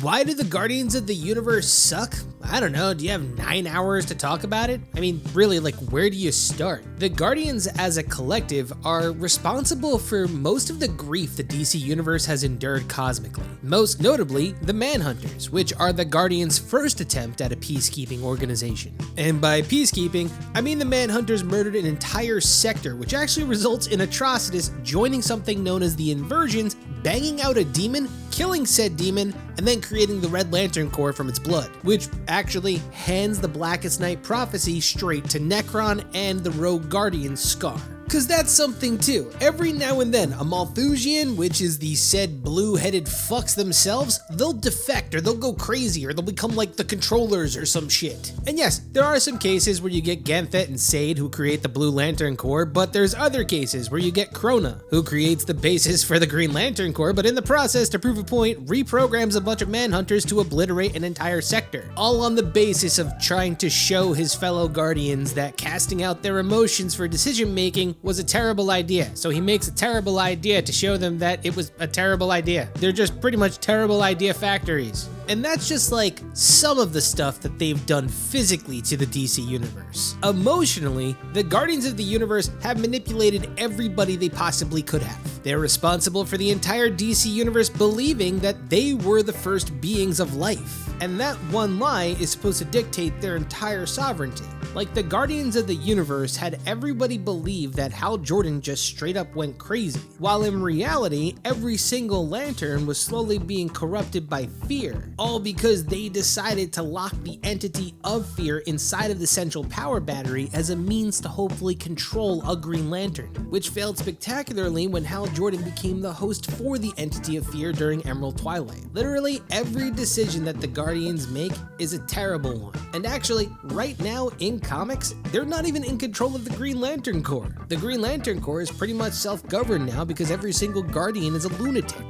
Why do the Guardians of the Universe suck? I don't know, do you have 9 hours to talk about it? I mean, really, like, where do you start? The Guardians as a collective are responsible for most of the grief the DC Universe has endured cosmically. Most notably, the Manhunters, which are the Guardians' first attempt at a peacekeeping organization. And by peacekeeping, I mean the Manhunters murdered an entire sector, which actually results in Atrocitus joining something known as the Inversions, banging out a demon, killing said demon, and then creating the Red Lantern Corps from its blood, which actually hands the Blackest Night prophecy straight to Necron and the Rogue Guardian Scar. Cause that's something too. Every now and then, a Malthusian, which is the said blue-headed fucks themselves, they'll defect or they'll go crazy or they'll become like the controllers or some shit. And yes, there are some cases where you get Ganthet and Sade who create the Blue Lantern Corps, but there's other cases where you get Krona, who creates the basis for the Green Lantern Corps, but in the process, to prove a point, reprograms a bunch of Manhunters to obliterate an entire sector. All on the basis of trying to show his fellow Guardians that casting out their emotions for decision-making was a terrible idea, so he makes a terrible idea to show them that it was a terrible idea. They're just pretty much terrible idea factories. And that's just like some of the stuff that they've done physically to the DC Universe. Emotionally, the Guardians of the Universe have manipulated everybody they possibly could have. They're responsible for the entire DC Universe believing that they were the first beings of life. And that one lie is supposed to dictate their entire sovereignty. Like, the Guardians of the Universe had everybody believe that Hal Jordan just straight up went crazy, while in reality, every single Lantern was slowly being corrupted by fear, all because they decided to lock the entity of fear inside of the central power battery as a means to hopefully control a Green Lantern, which failed spectacularly when Hal Jordan became the host for the entity of fear during Emerald Twilight. Literally, every decision that the Guardians make is a terrible one. And actually, right now in comics, they're not even in control of the Green Lantern Corps. The Green Lantern Corps is pretty much self-governed now because every single Guardian is a lunatic.